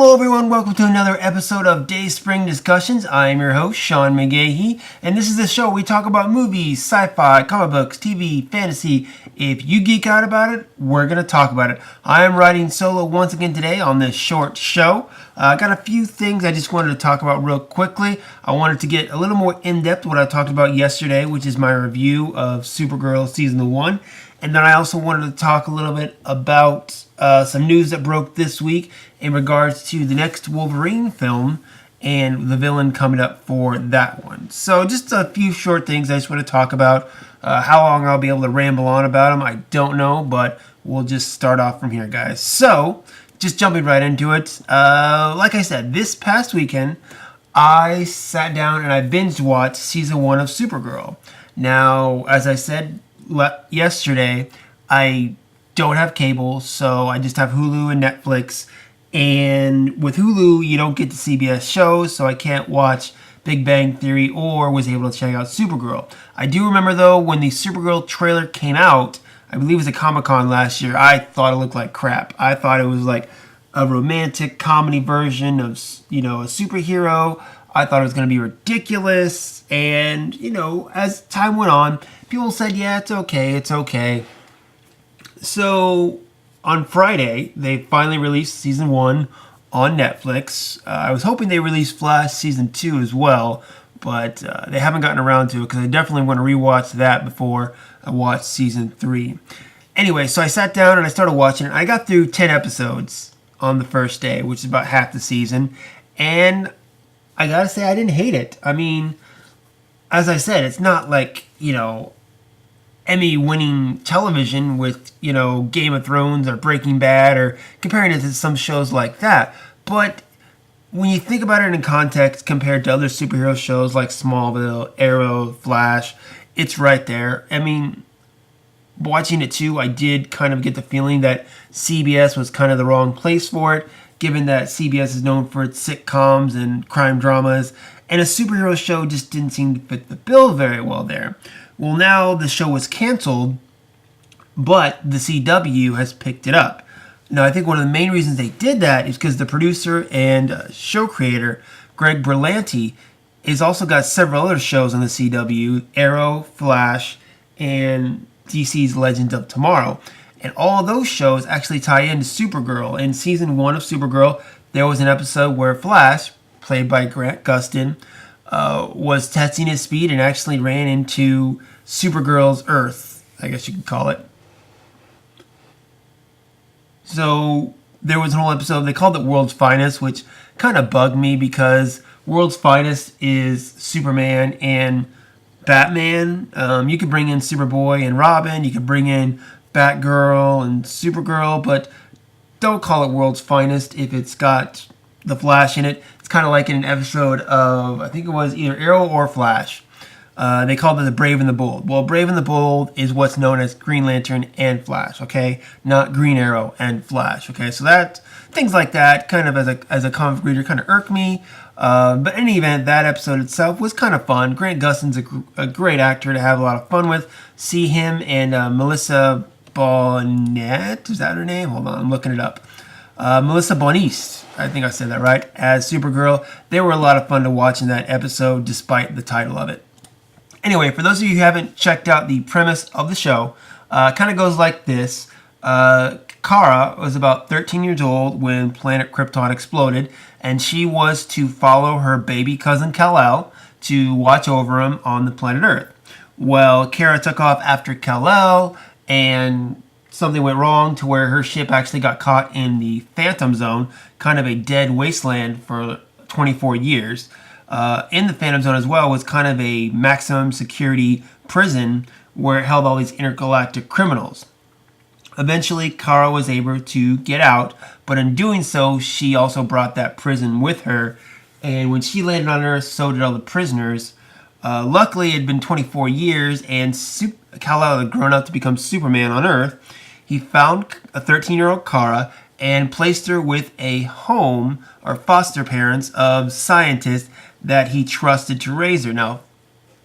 Hello everyone, welcome to another episode of Dayspring Discussions. I am your host, Sean McGahee, and this is the show we talk about movies, sci-fi, comic books, TV, fantasy. If you geek out about it, we're going to talk about it. I am riding solo once again today on this short show. I got a few things I just wanted to talk about real quickly. I wanted to get a little more in-depth what I talked about yesterday, which is my review of Supergirl Season 1. And then I also wanted to talk a little bit about some news that broke this week in regards to the next Wolverine film and the villain coming up for that one. So just a few short things I just want to talk about. How long I'll be able to ramble on about them, I don't know, but we'll just start off from here, guys. So, just jumping right into it. Like I said, this past weekend, I sat down and I binge watched Season 1 of Supergirl. Now, as I said yesterday, I don't have cable, so I just have Hulu and Netflix. And with Hulu, you don't get the CBS shows, so I can't watch Big Bang Theory or was able to check out Supergirl. I do remember, though, when the Supergirl trailer came out, I believe it was at Comic-Con last year, I thought it looked like crap. I thought it was like a romantic comedy version of, a superhero. I thought it was going to be ridiculous. And, as time went on, people said, yeah, it's okay. So, on Friday, they finally released Season 1 on Netflix. I was hoping they released Flash Season 2 as well, but they haven't gotten around to it because I definitely want to rewatch that before I watch Season 3. Anyway, so I sat down and I started watching it. I got through 10 episodes on the first day, which is about half the season, and I gotta say I didn't hate it. I mean, as I said, it's not like, Emmy-winning television with, Game of Thrones or Breaking Bad or comparing it to some shows like that. But when you think about it in context compared to other superhero shows like Smallville, Arrow, Flash, it's right there. I mean, watching it too, I did kind of get the feeling that CBS was kind of the wrong place for it, given that CBS is known for its sitcoms and crime dramas, and a superhero show just didn't seem to fit the bill very well there. Well, now the show was canceled, but the CW has picked it up. Now, I think one of the main reasons they did that is because the producer and show creator, Greg Berlanti, has also got several other shows on the CW, Arrow, Flash, and DC's Legends of Tomorrow. And all of those shows actually tie into Supergirl. In Season 1 of Supergirl, there was an episode where Flash, played by Grant Gustin, was testing his speed and actually ran into Supergirl's Earth, I guess you could call it. So there was an whole episode, they called it World's Finest, which kind of bugged me because World's Finest is Superman and Batman. You could bring in Superboy and Robin, you could bring in Batgirl and Supergirl, but don't call it World's Finest if it's got the Flash in it. It's kind of like in an episode of, I think it was either Arrow or Flash. They called it the Brave and the Bold. Well, Brave and the Bold is what's known as Green Lantern and Flash, okay? Not Green Arrow and Flash, okay? So that, things like that, kind of as a comic reader, kind of irked me. But in any event, that episode itself was kind of fun. Grant Gustin's a great actor to have a lot of fun with. See him and Melissa Bonnet, is that her name? Hold on, I'm looking it up. Melissa Boniste, I think I said that right, as Supergirl. They were a lot of fun to watch in that episode, despite the title of it. Anyway, for those of you who haven't checked out the premise of the show, kind of goes like this. Kara was about 13 years old when planet Krypton exploded, and she was to follow her baby cousin Kal-El to watch over him on the planet Earth. Well, Kara took off after Kal-El, and something went wrong to where her ship actually got caught in the Phantom Zone, kind of a dead wasteland for 24 years. In the Phantom Zone as well was kind of a maximum security prison where it held all these intergalactic criminals. Eventually, Kara was able to get out, but in doing so, she also brought that prison with her. And when she landed on Earth, so did all the prisoners. Luckily, it had been 24 years, and Kal-El had grown up to become Superman on Earth. He found a 13-year-old Kara and placed her with a home or foster parents of scientists that he trusted to raise her. Now,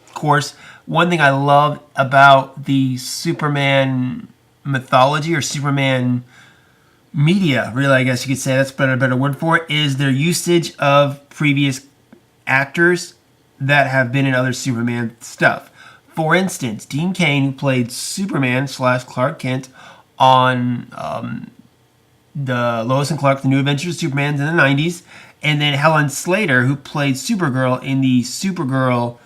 of course, one thing I love about the Superman mythology or Superman media, really, I guess you could say, that's a better word for it, is their usage of previous actors that have been in other Superman stuff. For instance, Dean Cain, who played Superman slash Clark Kent on the Lois and Clark, The New Adventures of Superman in the 90s, and then Helen Slater, who played Supergirl in the Supergirl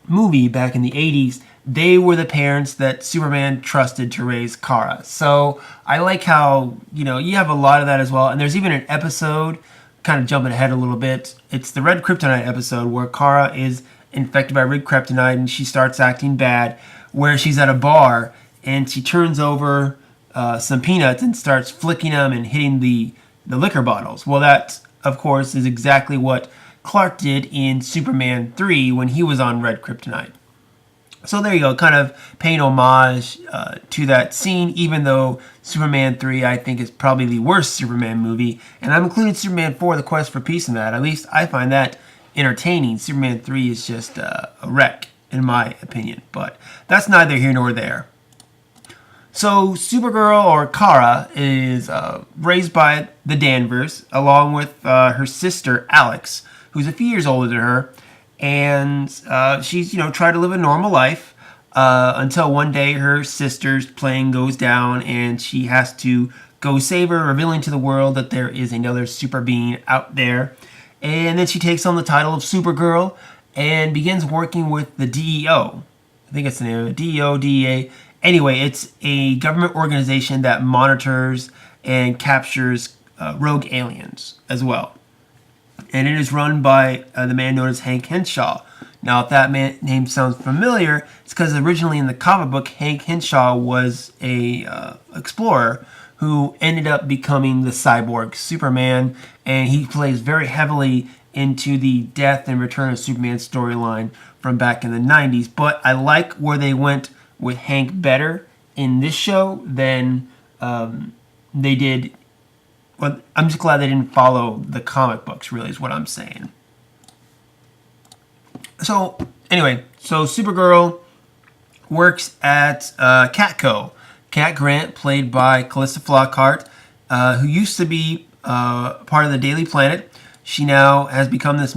movie back in the 80s. They were the parents that Superman trusted to raise Kara. So I like how, you have a lot of that as well. And there's even an episode, kind of jumping ahead a little bit, it's the Red Kryptonite episode where Kara is infected by red kryptonite and she starts acting bad, where she's at a bar and she turns over some peanuts and starts flicking them and hitting the liquor bottles. Well, that, of course, is exactly what Clark did in Superman 3 when he was on red kryptonite. So there you go, kind of paying homage to that scene, even though Superman 3, I think, is probably the worst Superman movie. And I'm including Superman 4, The Quest for Peace in that. At least I find that entertaining. Superman 3 is just a wreck, in my opinion. But that's neither here nor there. So Supergirl, or Kara, is raised by the Danvers, along with her sister, Alex, who's a few years older than her. And she's, tried to live a normal life until one day her sister's plane goes down and she has to go save her, revealing to the world that there is another super being out there. And then she takes on the title of Supergirl and begins working with the DEO. I think it's the name of it, DEO, DEA. Anyway, it's a government organization that monitors and captures rogue aliens as well. And it is run by the man known as Hank Henshaw. Now, if that name sounds familiar, it's because originally in the comic book, Hank Henshaw was a explorer who ended up becoming the cyborg Superman, and he plays very heavily into the death and return of Superman storyline from back in the 90s. But I like where they went with Hank better in this show than they did. Well, I'm just glad they didn't follow the comic books, really, is what I'm saying. So, anyway, Supergirl works at Catco. Cat Grant, played by Calista Flockhart, who used to be part of the Daily Planet. She now has become this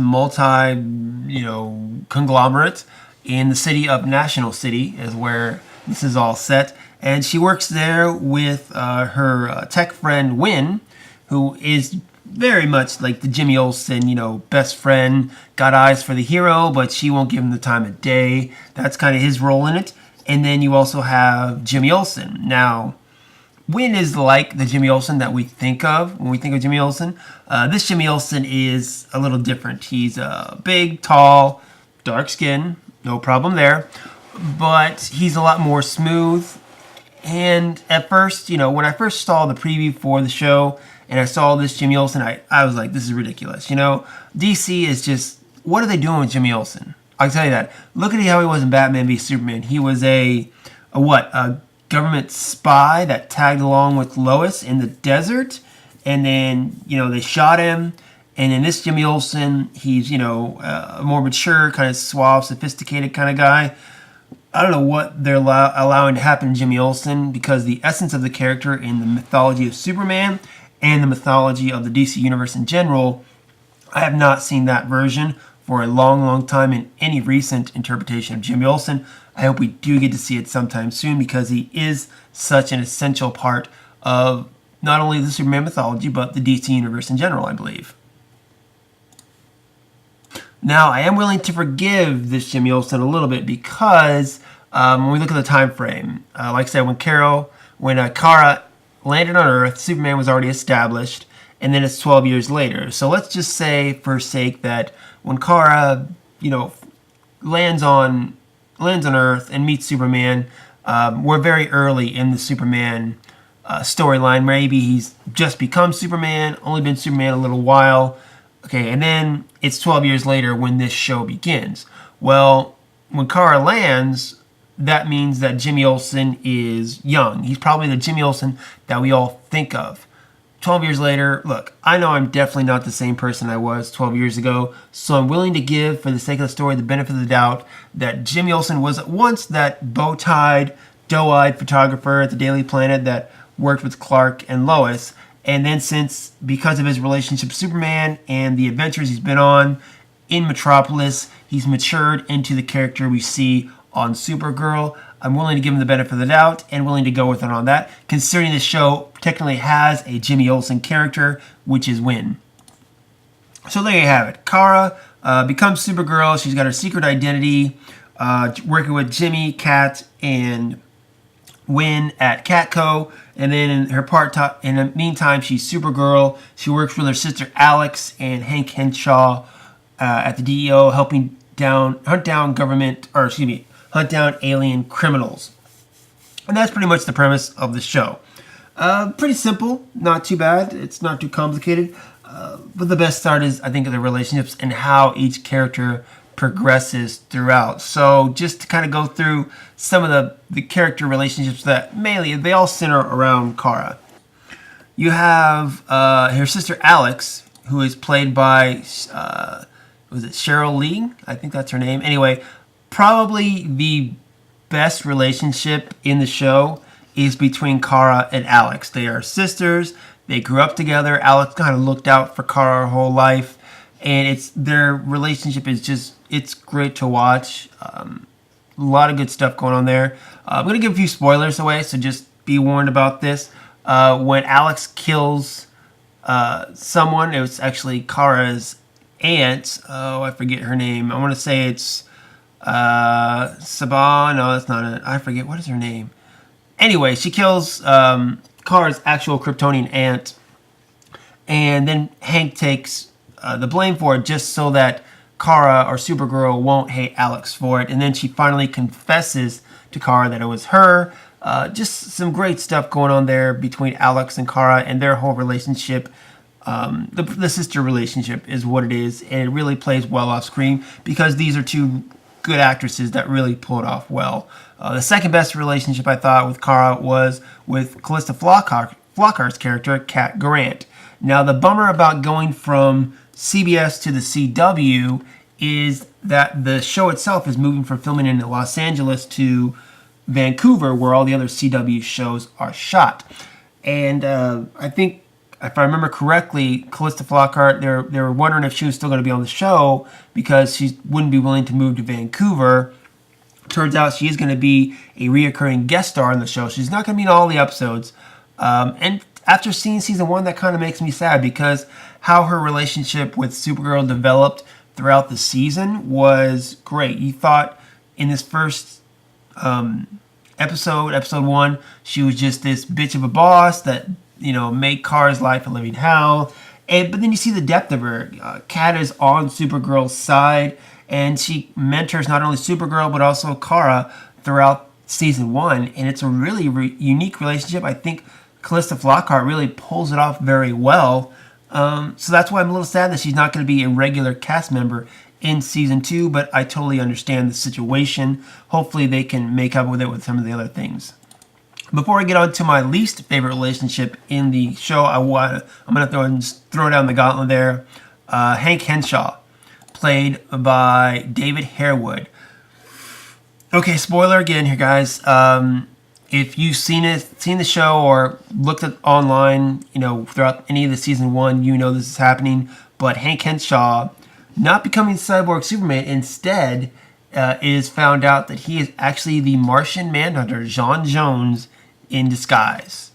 conglomerate in the city of National City, is where this is all set. And she works there with her tech friend, Wynn, who is very much like the Jimmy Olsen, best friend, got eyes for the hero, but she won't give him the time of day. That's kind of his role in it. And then you also have Jimmy Olsen. Now, Wynn is like the Jimmy Olsen that we think of when we think of Jimmy Olsen. This Jimmy Olsen is a little different. He's big, tall, dark skin, no problem there. But he's a lot more smooth. And at first, when I first saw the preview for the show, and I saw this Jimmy Olsen, I was like, this is ridiculous. DC is just, what are they doing with Jimmy Olsen? I'll tell you that. Look at how he was in Batman v Superman. He was a government spy that tagged along with Lois in the desert. And then, they shot him. And in this Jimmy Olsen, he's, a more mature, kind of suave, sophisticated kind of guy. I don't know what they're allowing to happen to Jimmy Olsen, because the essence of the character in the mythology of Superman and the mythology of the DC Universe in general, I have not seen that version for a long, long time in any recent interpretation of Jimmy Olsen. I hope we do get to see it sometime soon, because he is such an essential part of not only the Superman mythology, but the DC Universe in general, I believe. Now, I am willing to forgive this Jimmy Olsen a little bit, because when we look at the time frame, like I said, when Kara landed on Earth, Superman was already established, and then it's 12 years later. So let's just say, for sake, that when Kara, lands on Earth and meets Superman, we're very early in the Superman storyline. Maybe he's just become Superman, only been Superman a little while. Okay, and then it's 12 years later when this show begins. Well, when Kara lands, that means that Jimmy Olsen is young. He's probably the Jimmy Olsen that we all think of. 12 years later, look, I know I'm definitely not the same person I was 12 years ago, so I'm willing to give, for the sake of the story, the benefit of the doubt that Jimmy Olsen was once that bow-tied, doe-eyed photographer at the Daily Planet that worked with Clark and Lois. And then because of his relationship with Superman and the adventures he's been on in Metropolis, he's matured into the character we see on Supergirl. I'm willing to give him the benefit of the doubt and willing to go with it on that, considering the show technically has a Jimmy Olsen character, which is Winn. So there you have it. Kara becomes Supergirl. She's got her secret identity, working with Jimmy, Kat, and Winn at Catco. And then in the meantime, she's Supergirl. She works with her sister Alex and Hank Henshaw at the DEO, helping hunt down alien criminals. And that's pretty much the premise of the show. Pretty simple, not too bad. It's not too complicated. But the best start is, I think, of the relationships and how each character progresses throughout. So just to kind of go through some of the character relationships that mainly, they all center around Kara. You have her sister Alex, who is played by, was it Cheryl Lee? I think that's her name. Anyway, probably the best relationship in the show is between Kara and Alex. They are sisters. They grew up together. Alex kind of looked out for Kara her whole life. And their relationship is just, it's great to watch. A lot of good stuff going on there. I'm going to give a few spoilers away, so just be warned about this. When Alex kills someone, it was actually Kara's aunt. Oh, I forget her name. I want to say it's Sabah. No, that's not it. I forget. What is her name? Anyway, she kills Kara's actual Kryptonian aunt. And then Hank takes the blame for it just so that Kara or Supergirl won't hate Alex for it. And then she finally confesses to Kara that it was her. Just some great stuff going on there between Alex and Kara and their whole relationship. The sister relationship is what it is. And it really plays well off screen because these are two good actresses that really pull it off well. The second best relationship I thought with Kara was with Callista Flockhart's character, Kat Grant. Now, the bummer about going from CBS to the CW is that the show itself is moving from filming in Los Angeles to Vancouver, where all the other CW shows are shot. And I think, if I remember correctly, Callista Flockhart, they were wondering if she was still going to be on the show because she wouldn't be willing to move to Vancouver. Turns out she is going to be a reoccurring guest star in the show. She's not going to be in all the episodes. And after seeing season 1, that kind of makes me sad because how her relationship with Supergirl developed throughout the season was great. You thought in this first episode 1, she was just this bitch of a boss that, made Kara's life a living hell. But then you see the depth of her. Kat is on Supergirl's side, and she mentors not only Supergirl but also Kara throughout season 1. And it's a really unique relationship. I think Callista Flockhart really pulls it off very well. So that's why I'm a little sad that she's not going to be a regular cast member in season 2, but I totally understand the situation. Hopefully they can make up with it with some of the other things. Before I get on to my least favorite relationship in the show, I'm going to throw down the gauntlet there. Hank Henshaw, played by David Harewood. Okay, spoiler again here, guys. If you've seen the show or looked at online, throughout any of the season 1, this is happening. But Hank Henshaw, not becoming Cyborg Superman, instead is found out that he is actually the Martian Manhunter, J'onn J'onzz, in disguise.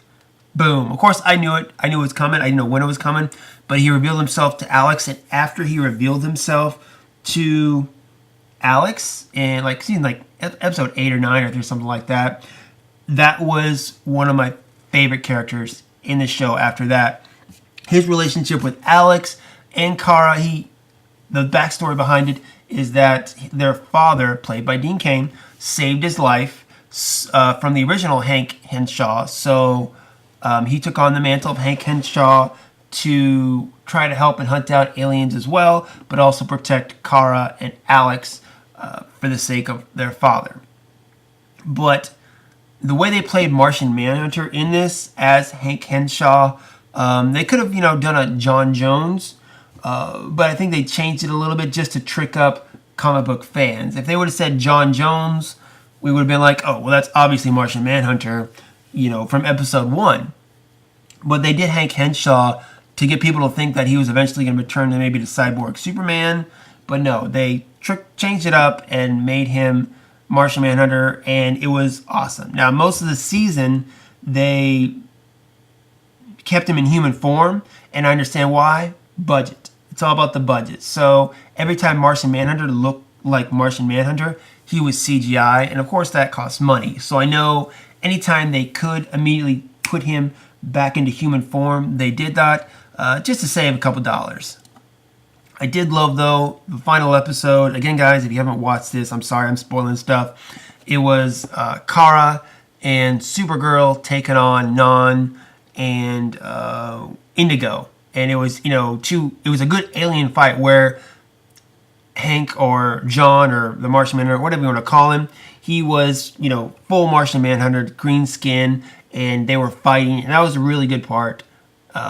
Boom. Of course, I knew it. I knew it was coming. I didn't know when it was coming. But he revealed himself to Alex, and after he revealed himself to Alex, and episode 8 or 9 or something like that, that was one of my favorite characters in the show after that. His relationship with Alex and Kara, the backstory behind it is that their father, played by Dean Cain, saved his life from the original Hank Henshaw. So he took on the mantle of Hank Henshaw to try to help and hunt down aliens as well, but also protect Kara and Alex for the sake of their father. But the way they played Martian Manhunter in this as Hank Henshaw, they could have, done a J'onn J'onzz, but I think they changed it a little bit just to trick up comic book fans. If they would have said J'onn J'onzz, we would have been like, oh, well, that's obviously Martian Manhunter, from episode 1. But they did Hank Henshaw to get people to think that he was eventually going to return to maybe the cyborg Superman. But no, they changed it up and made him Martian Manhunter, and it was awesome. Now, most of the season, they kept him in human form, and I understand why. Budget. It's all about the budget. So every time Martian Manhunter looked like Martian Manhunter, he was CGI, and of course that costs money. So I know anytime they could immediately put him back into human form, they did that just to save a couple dollars. I did love, though, the final episode. Again, guys, if you haven't watched this, I'm sorry, I'm spoiling stuff. It was Kara and Supergirl taking on Non and Indigo. And it was, it was a good alien fight where Hank or John or the Martian Manhunter, whatever you want to call him, he was, full Martian Manhunter, green skin, and they were fighting. And that was a really good part.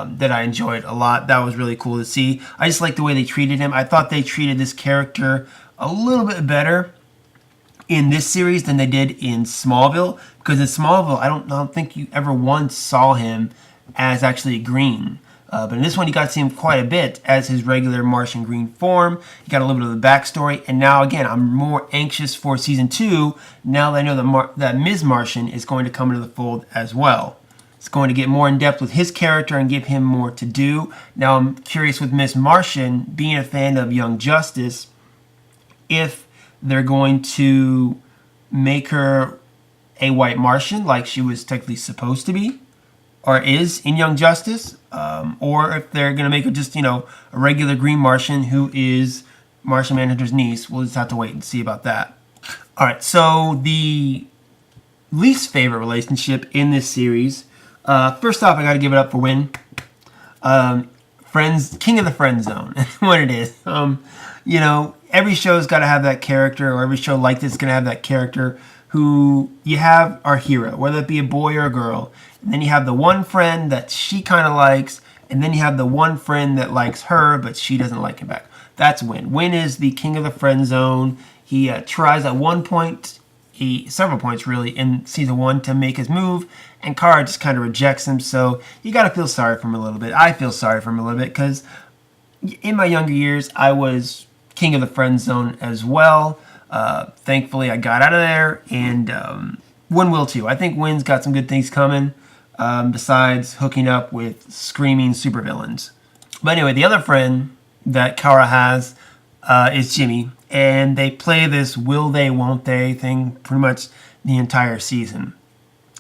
That I enjoyed a lot. That was really cool to see. I just like the way they treated him. I thought they treated this character a little bit better in this series than they did in Smallville. Because in Smallville, I don't think you ever once saw him as actually green. But in this one, you got to see him quite a bit as his regular Martian green form. You got a little bit of the backstory. And now, again, I'm more anxious for Season 2 now that I know that Ms. Martian is going to come into the fold as well. It's going to get more in depth with his character and give him more to do. Now, I'm curious with Miss Martian, being a fan of Young Justice, if they're going to make her a white Martian like she was technically supposed to be, or is in Young Justice, or if they're going to make her just, a regular green Martian who is Martian Manhunter's niece. We'll just have to wait and see about that. All right, so the least favorite relationship in this series. First off, I got to give it up for Win. Friends, king of the friend zone. That's what it is. Every show's got to have that character, or every show like this is going to have that character who you have our hero, whether it be a boy or a girl. And then you have the one friend that she kind of likes, and then you have the one friend that likes her, but she doesn't like him back. That's Win. Win is the king of the friend zone. He tries at one point, several points really, in season 1 to make his move, and Kara just kind of rejects him, so you got to feel sorry for him a little bit. I feel sorry for him a little bit, because in my younger years, I was king of the friend zone as well. Thankfully, I got out of there, and Win will too. I think Win's got some good things coming, besides hooking up with screaming supervillains. But anyway, the other friend that Kara has is Jimmy, and they play this will they, won't they thing pretty much the entire season.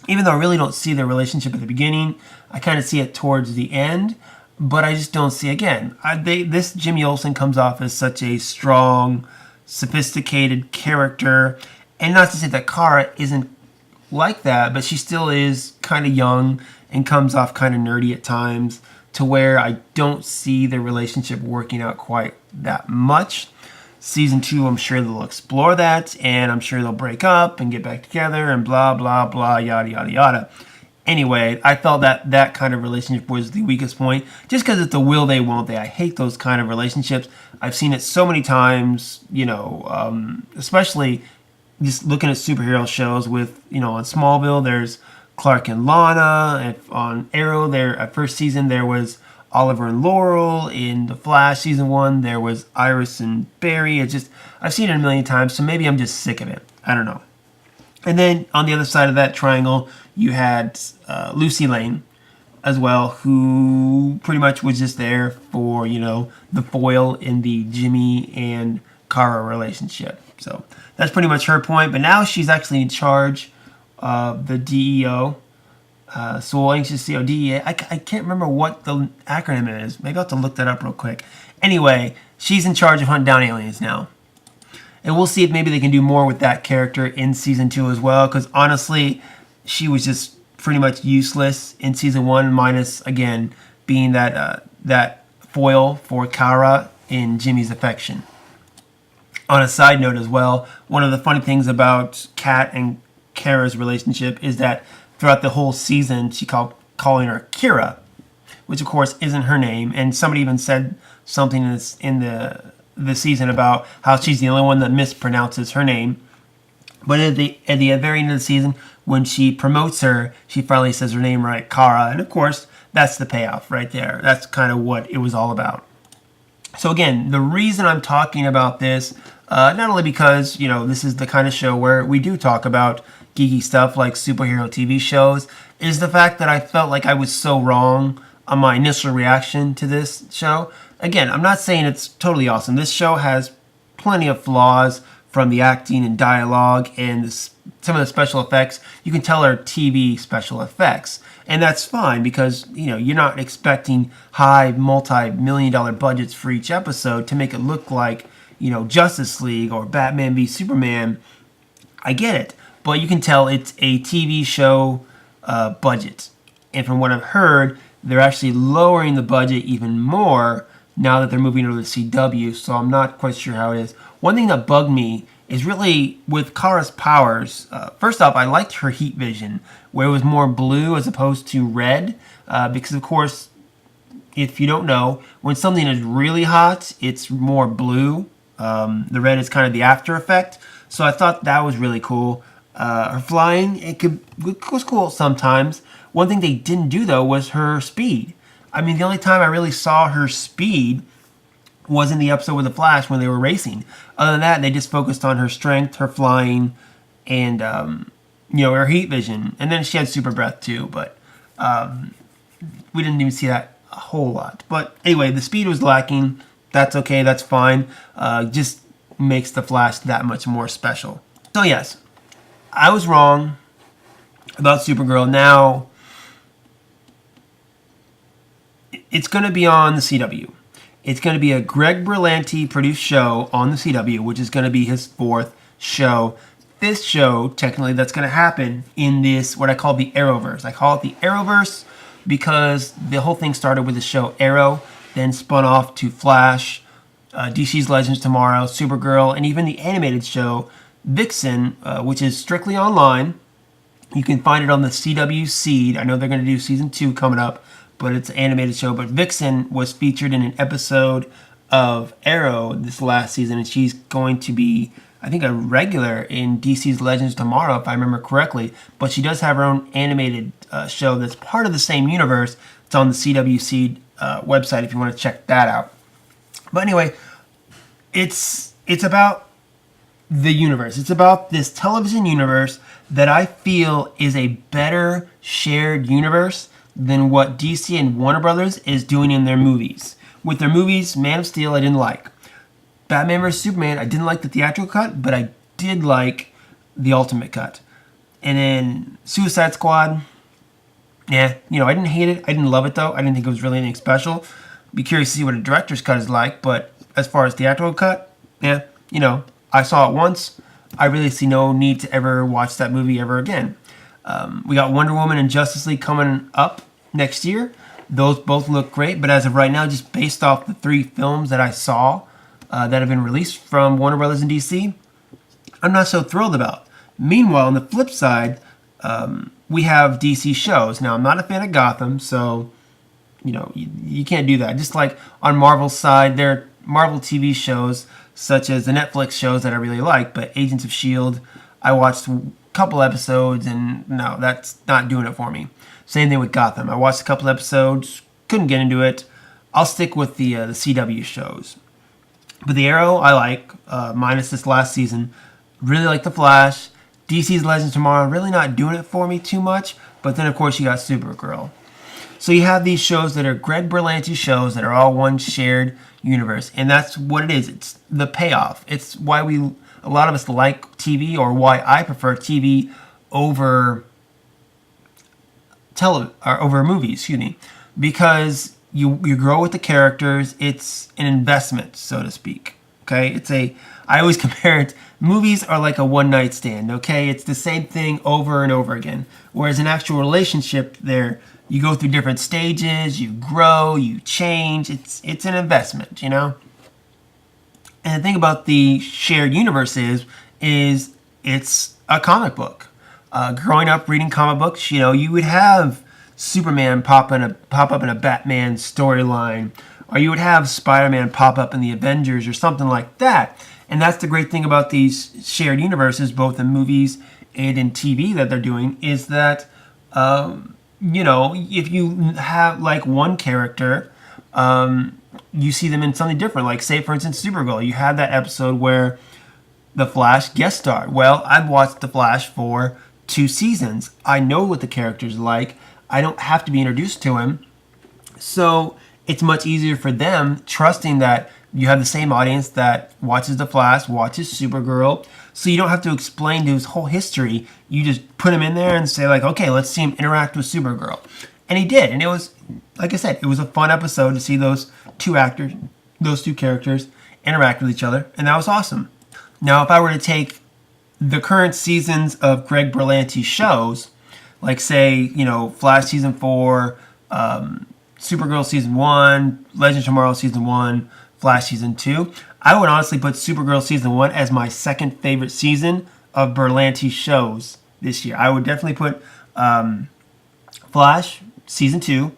Even though I really don't see their relationship at the beginning, I kind of see it towards the end, but I just don't see, again, this Jimmy Olsen comes off as such a strong, sophisticated character, and not to say that Kara isn't like that, but she still is kind of young and comes off kind of nerdy at times, to where I don't see the relationship working out quite that much. Season 2, I'm sure they'll explore that, and I'm sure they'll break up and get back together and blah, blah, blah, yada, yada, yada. Anyway, I felt that that kind of relationship was the weakest point, just because it's a will they, won't they. I hate those kind of relationships. I've seen it so many times, especially just looking at superhero shows with, on Smallville, there's Clark and Lana. On Arrow, at first season, there was Oliver and Laurel. In The Flash season 1, there was Iris and Barry. I've seen it a million times, so maybe I'm just sick of it. I don't know. And then on the other side of that triangle, you had Lucy Lane as well, who pretty much was just there for, the foil in the Jimmy and Kara relationship. So that's pretty much her point. But now she's actually in charge of the DEO. So we'll anxious to see how DEA. I can't remember what the acronym is. Maybe I'll have to look that up real quick. Anyway, she's in charge of hunting down aliens now. And we'll see if maybe they can do more with that character in season 2 as well. Because honestly, she was just pretty much useless in season 1, minus, again, being that foil for Kara in Jimmy's affection. On a side note as well, one of the funny things about Kat and Kara's relationship is that throughout the whole season, she calling her Kira, which of course isn't her name. And somebody even said something in the season about how she's the only one that mispronounces her name. But at the very end of the season, when she promotes her, she finally says her name right, Kara. And of course, that's the payoff right there. That's kind of what it was all about. So again, the reason I'm talking about this, not only because, this is the kind of show where we do talk about geeky stuff like superhero TV shows, is the fact that I felt like I was so wrong on my initial reaction to this show. Again, I'm not saying it's totally awesome. This show has plenty of flaws from the acting and dialogue and some of the special effects. You can tell are TV special effects. And that's fine because, you're not expecting high multi-million-dollar budgets for each episode to make it look like, Justice League or Batman v Superman. I get it. But you can tell it's a TV show budget. And from what I've heard, they're actually lowering the budget even more now that they're moving over to CW. So I'm not quite sure how it is. One thing that bugged me is really with Kara's powers. First off, I liked her heat vision, where it was more blue as opposed to red. Because, of course, if you don't know, when something is really hot, it's more blue. The red is kind of the after effect. So I thought that was really cool. Her flying, it was cool sometimes. One thing they didn't do, though, was her speed. I mean, the only time I really saw her speed was in the episode with the Flash when they were racing. Other than that, they just focused on her strength, her flying, and her heat vision. And then she had super breath too, but we didn't even see that a whole lot. But anyway, the speed was lacking. That's okay. That's fine. Just makes the Flash that much more special. So yes, I was wrong about Supergirl. Now it's going to be on the CW. It's going to be a Greg Berlanti produced show on the CW, which is going to be his 4th show. This show, technically, that's going to happen in this, what I call the Arrowverse. I call it the Arrowverse because the whole thing started with the show Arrow, then spun off to Flash, DC's Legends Tomorrow, Supergirl, and even the animated show Vixen, which is strictly online. You can find it on the CW Seed. I know they're going to do season 2 coming up, but it's an animated show. But Vixen was featured in an episode of Arrow this last season, and she's going to be, I think, a regular in DC's Legends Tomorrow, if I remember correctly. But she does have her own animated show that's part of the same universe. It's on the CW Seed website if you want to check that out. But anyway, it's about the universe. It's about this television universe that I feel is a better shared universe than what DC and Warner Brothers is doing in their movies. With their movies, Man of Steel, I didn't like. Batman vs. Superman, I didn't like the theatrical cut, but I did like the ultimate cut. And then Suicide Squad, I didn't hate it. I didn't love it, though. I didn't think it was really anything special. Be curious to see what a director's cut is like, but as far as theatrical cut, I saw it once. I really see no need to ever watch that movie ever again. We got Wonder Woman and Justice League coming up next year. Those both look great, but as of right now, just based off the 3 films that I saw that have been released from Warner Brothers and DC, I'm not so thrilled about. Meanwhile, on the flip side, we have DC shows. Now, I'm not a fan of Gotham, so you can't do that. Just like on Marvel's side, there are Marvel TV shows such as the Netflix shows that I really like, but Agents of S.H.I.E.L.D., I watched a couple episodes, and no, that's not doing it for me. Same thing with Gotham. I watched a couple episodes, couldn't get into it. I'll stick with the CW shows. But the Arrow, I like, minus this last season. Really like The Flash. DC's Legends Tomorrow, really not doing it for me too much. But then, of course, you got Supergirl. So you have these shows that are Greg Berlanti shows that are all one shared universe. And that's what it is. It's the payoff. It's why a lot of us like TV, or why I prefer TV over over movies, because you grow with the characters. It's an investment, so to speak. Okay, I always compare it. Movies are like a one-night stand. Okay, it's the same thing over and over again. Whereas an actual relationship, you go through different stages, you grow, you change. It's an investment, And the thing about the shared universe is it's a comic book. Growing up reading comic books, you would have Superman pop up in a Batman storyline, or you would have Spider-Man pop up in the Avengers or something like that. And that's the great thing about these shared universes, both in movies and in TV that they're doing, is that if you have like one character, you see them in something different. Like, say, for instance, Supergirl. You had that episode where the Flash guest starred. Well, I've watched the Flash for 2 seasons. I know what the character's like. I don't have to be introduced to him. So it's much easier for them, trusting that you have the same audience that watches the Flash, watches Supergirl. So you don't have to explain to his whole history. You just put him in there and say, like, okay, let's see him interact with Supergirl. And he did. And it was, like I said, it was a fun episode to see those two characters interact with each other. And that was awesome. Now, if I were to take the current seasons of Greg Berlanti's shows, like, say, Flash season 4, Supergirl season 1, Legends of Tomorrow season 1, Flash season 2, I would honestly put Supergirl season 1 as my second favorite season of Berlanti's shows this year. I would definitely put Flash season 2,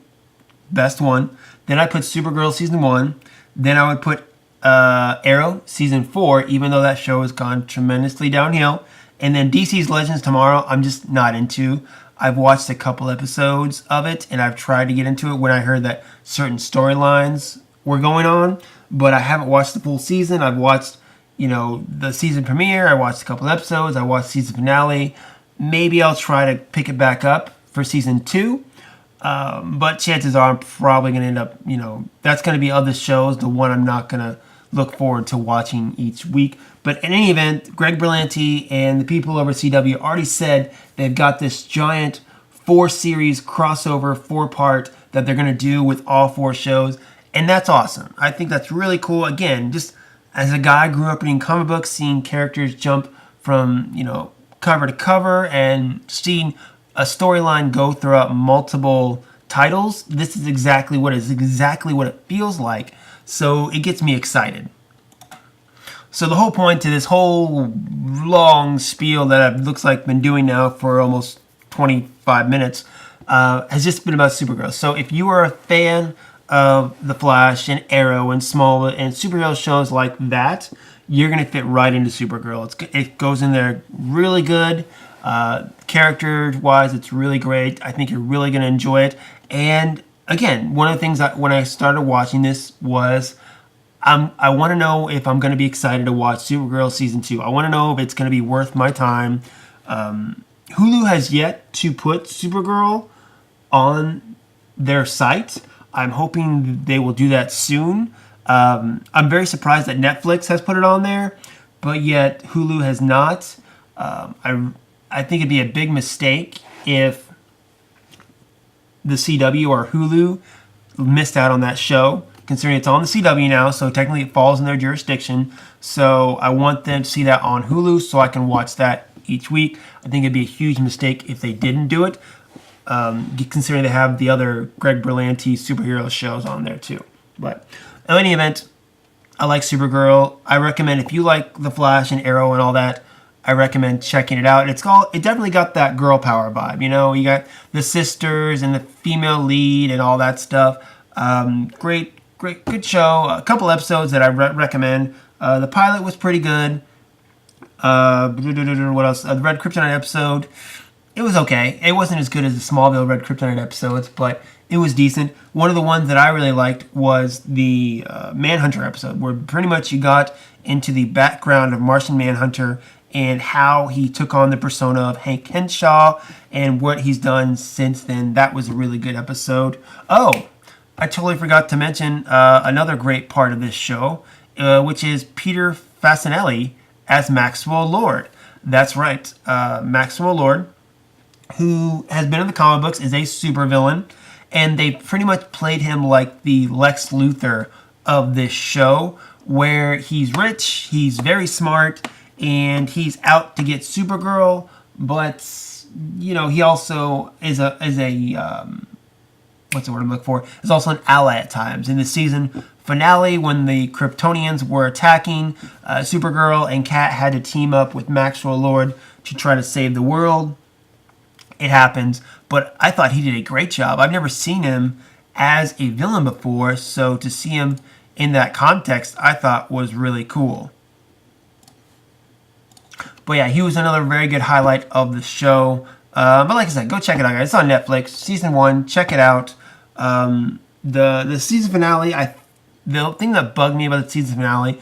best one. Then I put Supergirl season 1. Then I would put Arrow season 4, even though that show has gone tremendously downhill. And then DC's Legends Tomorrow, I'm just not into. I've watched a couple episodes of it, and I've tried to get into it when I heard that certain storylines were going on, but I haven't watched the full season. I've watched, the season premiere. I watched a couple episodes. I watched season finale. Maybe I'll try to pick it back up for season 2. But chances are I'm probably going to end up, that's going to be other shows, the one I'm not going to look forward to watching each week. But in any event, Greg Berlanti and the people over at CW already said they've got this giant 4-series crossover 4-part that they're going to do with all 4 shows. And that's awesome. I think that's really cool. Again, just as a guy who grew up reading comic books, seeing characters jump from, cover to cover and seeing a storyline go throughout multiple titles, this is exactly what it feels like. So it gets me excited. So the whole point to this whole long spiel that I've looks like been doing now for almost 25 minutes has just been about Supergirl. So if you are a fan of The Flash and Arrow and Smallville and superhero shows like that, you're going to fit right into Supergirl. It goes in there really good. Character-wise, it's really great. I think you're really going to enjoy it. And again, one of the things that when I started watching this was I want to know if I'm going to be excited to watch Supergirl season 2. I want to know if it's going to be worth my time. Hulu has yet to put Supergirl on their site. I'm hoping they will do that soon. I'm very surprised that Netflix has put it on there, but yet Hulu has not. I think it'd be a big mistake if the CW or Hulu missed out on that show, considering it's on the CW now, so technically it falls in their jurisdiction. So I want them to see that on Hulu so I can watch that each week. I think it'd be a huge mistake if they didn't do it, considering they have the other Greg Berlanti superhero shows on there too. But in any event, I like Supergirl. I recommend, if you like The Flash and Arrow and all that, I recommend checking it out. It definitely got that girl power vibe. You got the sisters and the female lead and all that stuff. Great, good show. A couple episodes that I recommend. The pilot was pretty good. What else? The Red Kryptonite episode. It was okay. It wasn't as good as the Smallville Red Kryptonite episodes, but it was decent. One of the ones that I really liked was the Manhunter episode, where pretty much you got into the background of Martian Manhunter and how he took on the persona of Hank Henshaw and what he's done since then. That was a really good episode. Oh, I totally forgot to mention another great part of this show, which is Peter Facinelli as Maxwell Lord. That's right. Maxwell Lord, who has been in the comic books, is a supervillain, and they pretty much played him like the Lex Luthor of this show, where he's rich, he's very smart, and he's out to get Supergirl, but he also is a what's the word I'm looking for? Is also an ally at times. In the season finale, when the Kryptonians were attacking, Supergirl and Kat had to team up with Maxwell Lord to try to save the world. It happens, but I thought he did a great job. I've never seen him as a villain before, so to see him in that context, I thought was really cool. But yeah, he was another very good highlight of the show. But like I said, go check it out, guys. It's on Netflix, season 1. Check it out. The season finale, the thing that bugged me about the season finale,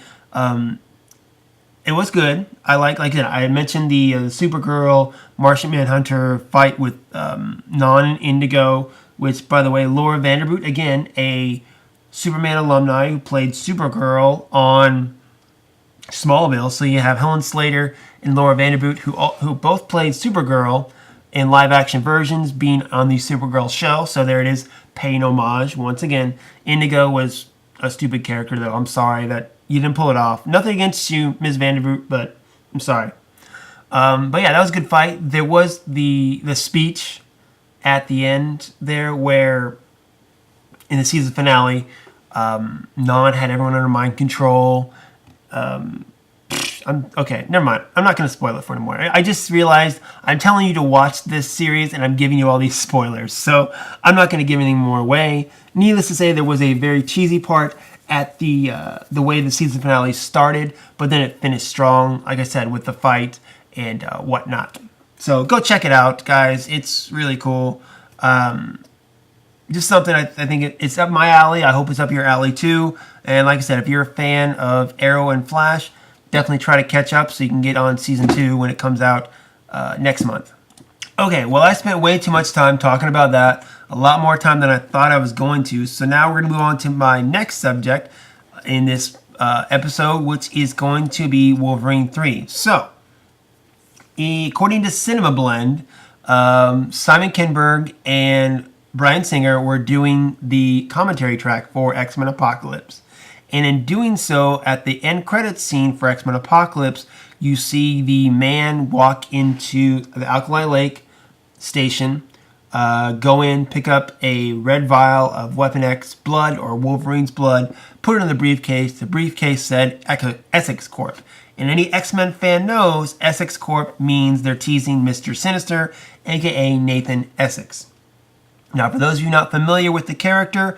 it was good. I said, I mentioned the Supergirl Martian Manhunter fight with Non and Indigo, which, by the way, Laura Vanderboot, again, a Superman alumni who played Supergirl on Smallville. So you have Helen Slater and Laura Vanderboot, who both played Supergirl in live action versions, being on the Supergirl show. So there it is, paying homage once again. Indigo was a stupid character, though. I'm sorry that you didn't pull it off. Nothing against you, Ms. Vanderboot, but I'm sorry. But yeah, that was a good fight. There was the speech at the end there where in the season finale, Non had everyone under mind control. Okay, never mind. I'm not going to spoil it for anymore. I just realized I'm telling you to watch this series and I'm giving you all these spoilers. So I'm not going to give anything more away. Needless to say, there was a very cheesy part at the way the season finale started, but then it finished strong, like I said, with the fight and whatnot. So go check it out, guys. It's really cool. Just something I think it's up my alley. I hope it's up your alley too. And like I said, if you're a fan of Arrow and Flash, definitely try to catch up so you can get on season 2 when it comes out next month. Okay, well, I spent way too much time talking about that. A lot more time than I thought I was going to. So now we're going to move on to my next subject in this episode, which is going to be Wolverine 3. So, according to Cinema Blend, Simon Kinberg and Bryan Singer were doing the commentary track for X-Men Apocalypse. And in doing so, at the end credits scene for X-Men Apocalypse, you see the man walk into the Alkali Lake station, go in, pick up a red vial of Weapon X blood or Wolverine's blood, put it in the briefcase. The briefcase said Essex Corp. And any X-Men fan knows Essex Corp means they're teasing Mr. Sinister, aka Nathan Essex. Now, for those of you not familiar with the character,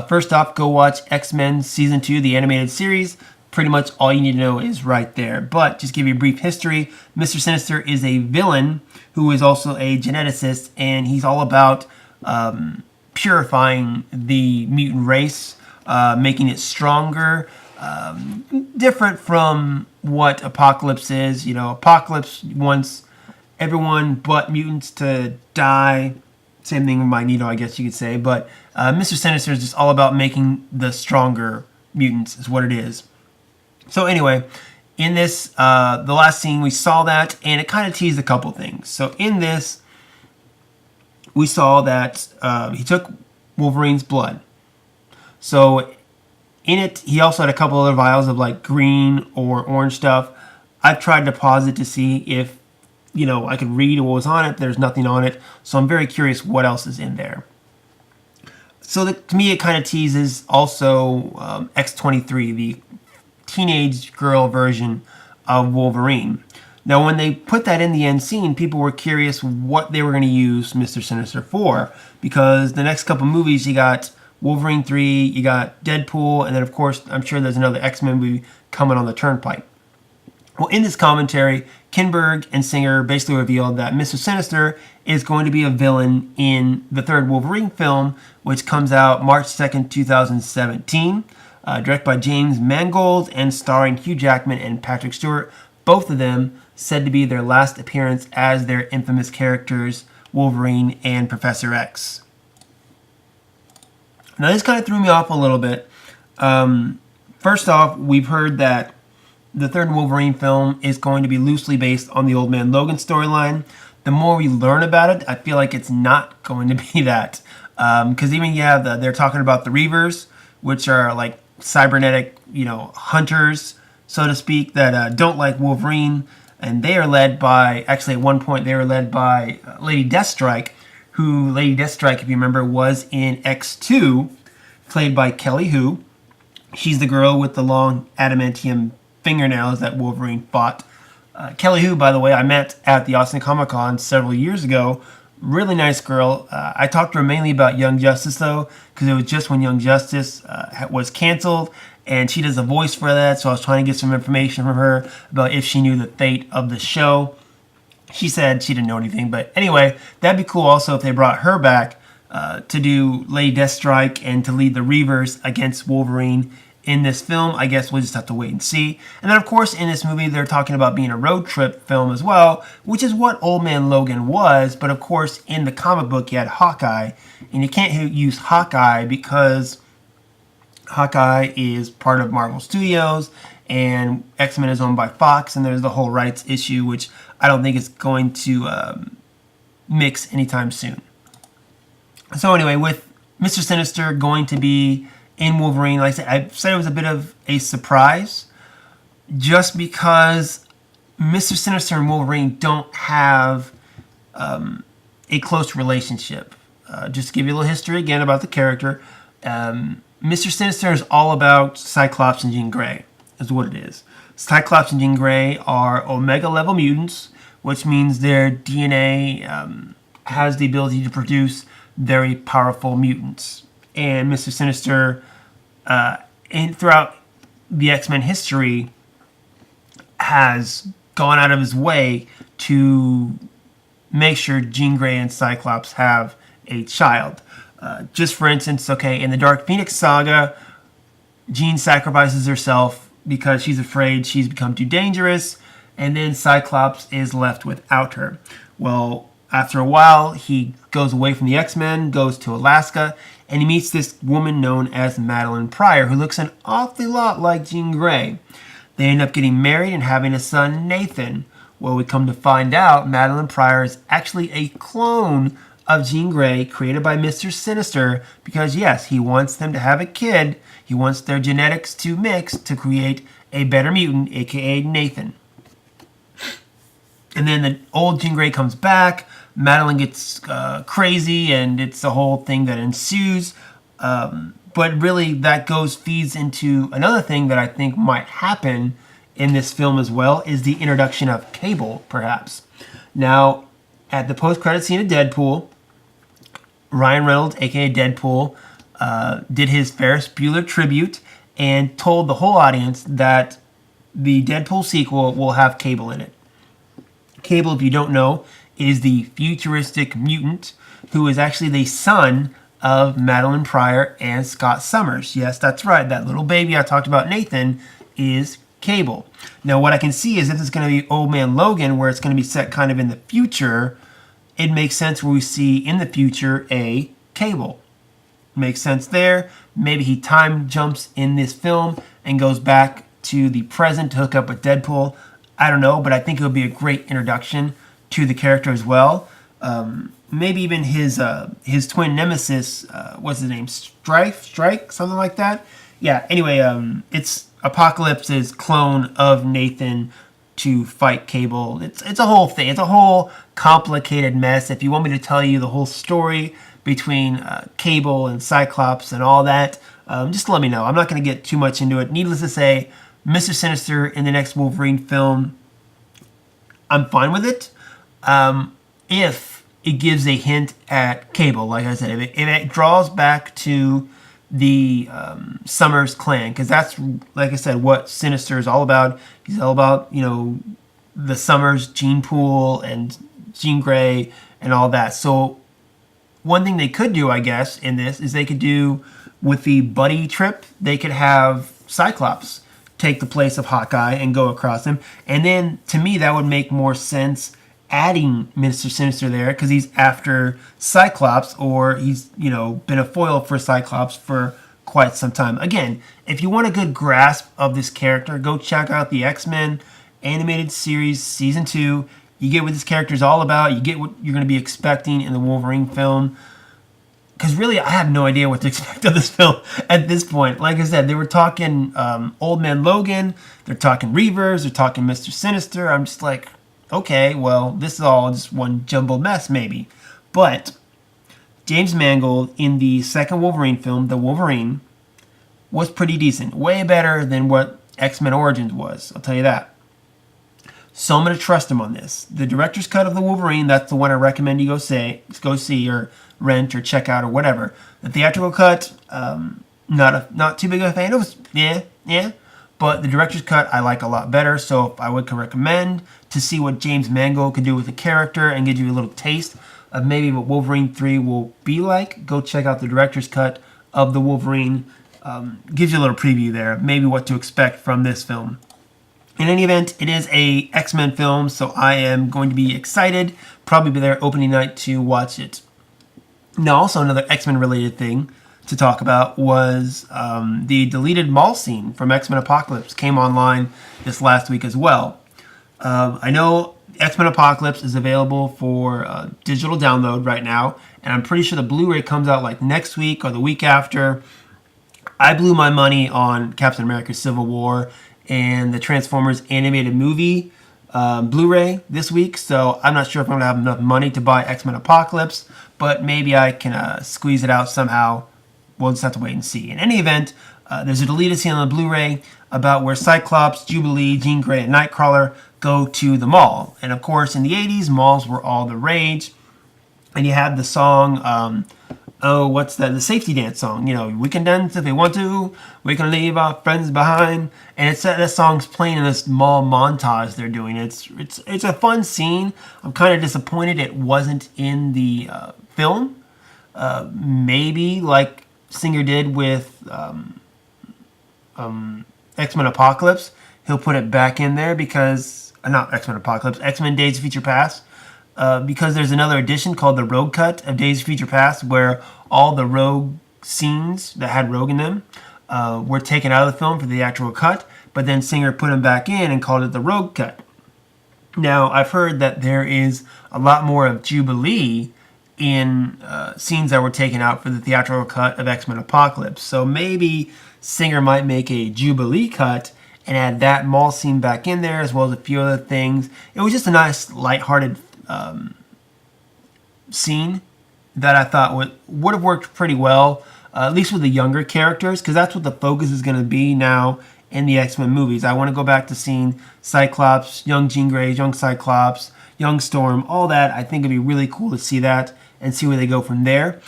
first off, go watch X-Men Season 2, the animated series. Pretty much all you need to know is right there. But just give you a brief history, Mr. Sinister is a villain who is also a geneticist, and he's all about purifying the mutant race, making it stronger, different from what Apocalypse is. You know, Apocalypse wants everyone but mutants to die. Same thing with Magneto, I guess you could say. But Mr. Sinister is just all about making the stronger mutants, is what it is. So anyway, in this, the last scene, we saw that, and it kind of teased a couple things. So in this, we saw that he took Wolverine's blood. So in it, he also had a couple other vials of like green or orange stuff. I've tried to pause it to see if, you know, I could read what was on it. There's nothing on it. So I'm very curious what else is in there. So to me, it kind of teases also X-23, the teenage girl version of Wolverine. Now, when they put that in the end scene, people were curious what they were going to use Mr. Sinister for, because the next couple movies, you got Wolverine 3, you got Deadpool, and then, of course, I'm sure there's another X-Men movie coming on the turnpike. Well, in this commentary, Kinberg and Singer basically revealed that Mr. Sinister is going to be a villain in the third Wolverine film, which comes out March 2nd, 2017. Directed by James Mangold and starring Hugh Jackman and Patrick Stewart. Both of them said to be their last appearance as their infamous characters, Wolverine and Professor X. Now, this kind of threw me off a little bit. First off, we've heard that the third Wolverine film is going to be loosely based on the Old Man Logan storyline. The more we learn about it, I feel like it's not going to be that. Because even they're talking about the Reavers, which are like cybernetic, hunters, so to speak, that don't like Wolverine. And they are led by, actually at one point, they were led by Lady Deathstrike, who, Lady Deathstrike, if you remember, was in X2, played by Kelly Hu. She's the girl with the long adamantium fingernails that Wolverine fought. Kelly Hu, by the way, I met at the Austin Comic Con several years ago. Really nice girl. I talked to her mainly about Young Justice, though, because it was just when Young Justice was canceled, and she does a voice for that, so I was trying to get some information from her about if she knew the fate of the show. She said she didn't know anything, but anyway, that'd be cool also if they brought her back to do Lady Deathstrike and to lead the Reavers against Wolverine in this film. I guess we'll just have to wait and see. And then, of course, in this movie, they're talking about being a road trip film as well, which is what Old Man Logan was. But, of course, in the comic book, you had Hawkeye, and you can't use Hawkeye because Hawkeye is part of Marvel Studios, and X-Men is owned by Fox, and there's the whole rights issue, which I don't think is going to mix anytime soon. So anyway, with Mr. Sinister going to be in Wolverine, like I said it was a bit of a surprise, just because Mr. Sinister and Wolverine don't have a close relationship. Just to give you a little history again about the character, Mr. Sinister is all about Cyclops and Jean Grey, is what it is. Cyclops and Jean Grey are Omega level mutants, which means their DNA has the ability to produce very powerful mutants. And Mr. Sinister, throughout the X-Men history, has gone out of his way to make sure Jean Grey and Cyclops have a child. Just for instance, okay, in the Dark Phoenix saga, Jean sacrifices herself because she's afraid she's become too dangerous, and then Cyclops is left without her. Well, after a while, he goes away from the X-Men, goes to Alaska, and he meets this woman known as Madeline Pryor, who looks an awfully lot like Jean Grey. They end up getting married and having a son, Nathan. Well, we come to find out Madeline Pryor is actually a clone of Jean Grey created by Mr. Sinister because, yes, he wants them to have a kid. He wants their genetics to mix to create a better mutant, aka Nathan. And then the old Jean Grey comes back. Madeline gets crazy, and it's the whole thing that ensues. But really, that feeds into another thing that I think might happen in this film as well, is the introduction of Cable, perhaps. Now, at the post-credit scene of Deadpool, Ryan Reynolds, aka Deadpool, did his Ferris Bueller tribute and told the whole audience that the Deadpool sequel will have Cable in it. Cable, if you don't know, is the futuristic mutant who is actually the son of Madeline Pryor and Scott Summers. Yes, that's right. That little baby I talked about, Nathan, is Cable. Now, what I can see is if it's going to be Old Man Logan, where it's going to be set kind of in the future, it makes sense where we see in the future a Cable. Makes sense there. Maybe he time jumps in this film and goes back to the present to hook up with Deadpool. I don't know, but I think it would be a great introduction to the character as well. Maybe even his twin nemesis, what's his name? Strike, something like that. Yeah. Anyway, it's Apocalypse's clone of Nathan to fight Cable. It's a whole thing. It's a whole complicated mess. If you want me to tell you the whole story between Cable and Cyclops and all that, just let me know. I'm not going to get too much into it. Needless to say, Mr. Sinister in the next Wolverine film, I'm fine with it. If it gives a hint at Cable, like I said, if it draws back to the Summers clan, because that's, like I said, what Sinister is all about. He's all about, the Summers gene pool and Jean Grey and all that. So one thing they could do, I guess, in this is they could do with the buddy trip, they could have Cyclops take the place of Hawkeye and go across him. And then, to me, that would make more sense adding Mr. Sinister there because he's after Cyclops, or he's, been a foil for Cyclops for quite some time. Again, if you want a good grasp of this character, go check out the X-Men animated series season 2. You get what this character is all about. You get what you're going to be expecting in the Wolverine film. Because really, I have no idea what to expect of this film at this point. Like I said, they were talking Old Man Logan. They're talking Reavers. They're talking Mr. Sinister. I'm just like, okay, well, this is all just one jumbled mess, maybe. But James Mangold in the second Wolverine film, The Wolverine, was pretty decent. Way better than what X-Men Origins was, I'll tell you that. So I'm going to trust him on this. The director's cut of The Wolverine, that's the one I recommend you go see or rent or check out or whatever. The theatrical cut, not too big of a fan. It was, yeah. but the director's cut I like a lot better. So if I would recommend to see what James Mangold could do with the character and give you a little taste of maybe what Wolverine 3 will be like, go check out the director's cut of the Wolverine. Gives you a little preview there, maybe what to expect from this film. In any event, it is a X-Men film, so I am going to be excited, probably be there opening night to watch it. Now, also another X-Men related thing to talk about was the deleted mall scene from X-Men Apocalypse came online this last week as well. I know X-Men Apocalypse is available for digital download right now, and I'm pretty sure the Blu-ray comes out like next week or the week after. I blew my money on Captain America Civil War and the Transformers animated movie Blu-ray this week, so I'm not sure if I'm going to have enough money to buy X-Men Apocalypse, but maybe I can squeeze it out somehow. We'll just have to wait and see. In any event, there's a deleted scene on the Blu-ray about where Cyclops, Jubilee, Jean Grey, and Nightcrawler go to the mall. And of course, in the 80s, malls were all the rage. And you had the song, what's that? The safety dance song. You know, we can dance if we want to. We can leave our friends behind. And it's that song's playing in this mall montage they're doing. It's a fun scene. I'm kind of disappointed it wasn't in the film. Maybe like Singer did with X-Men Apocalypse, he'll put it back in there because not X-Men Apocalypse, X-Men Days of Future Past. Because there's another edition called the Rogue Cut of Days of Future Past where all the Rogue scenes that had Rogue in them were taken out of the film for the actual cut, but then Singer put them back in and called it the Rogue Cut. Now, I've heard that there is a lot more of Jubilee in scenes that were taken out for the theatrical cut of X-Men Apocalypse. So maybe Singer might make a Jubilee cut and add that mall scene back in there as well as a few other things. It was just a nice, lighthearted scene that I thought would have worked pretty well, at least with the younger characters, because that's what the focus is going to be now in the X-Men movies. I want to go back to seeing Cyclops, young Jean Grey, young Cyclops, young Storm, all that. I think it'd be really cool to see that and see where they go from there.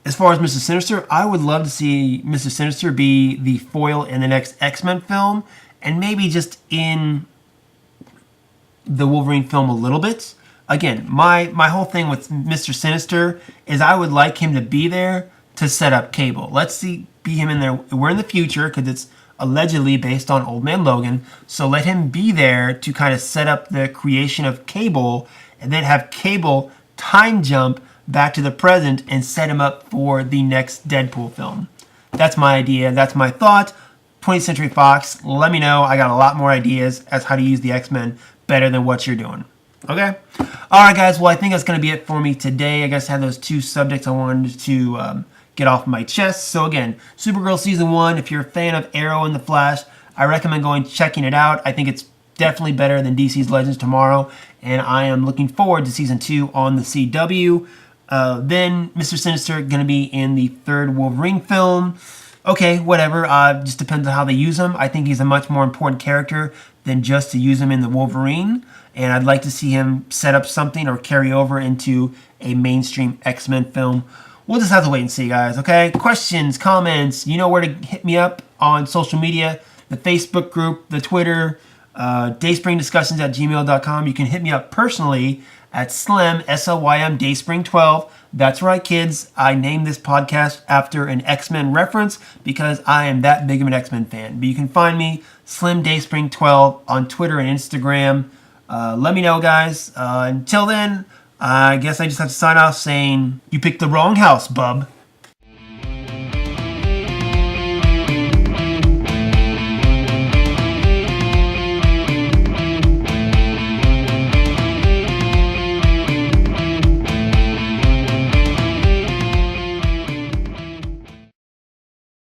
As far as Mr. Sinister, I would love to see Mr. Sinister be the foil in the next X-Men film, and maybe just in the Wolverine film a little bit. Again, my whole thing with Mr. Sinister is I would like him to be there to set up Cable. Let's see, be him in there. We're in the future because it's allegedly based on Old Man Logan. So let him be there to kind of set up the creation of Cable and then have Cable time jump back to the present and set him up for the next Deadpool film. That's my idea. That's my thought. 20th Century Fox, let me know. I got a lot more ideas as how to use the X-Men better than what you're doing. Okay? Alright guys, well I think that's going to be it for me today. I guess I had those two subjects I wanted to get off my chest. So again, Supergirl Season 1, if you're a fan of Arrow and The Flash, I recommend going checking it out. I think it's definitely better than DC's Legends Tomorrow, and I am looking forward to Season 2 on the CW. Then Mr. Sinister going to be in the third Wolverine film. Okay, whatever. Just depends on how they use him. I think he's a much more important character than just to use him in the Wolverine. And I'd like to see him set up something or carry over into a mainstream X-Men film. We'll just have to wait and see, guys, okay? Questions, comments, you know where to hit me up on social media. The Facebook group, the Twitter, dayspringdiscussions@gmail.com. You can hit me up personally at Slim, S-L-Y-M, Dayspring12. That's right, kids. I named this podcast after an X-Men reference because I am that big of an X-Men fan. But you can find me, Slim Dayspring12, on Twitter and Instagram. Let me know, guys. Until then, I guess I just have to sign off saying, you picked the wrong house, bub.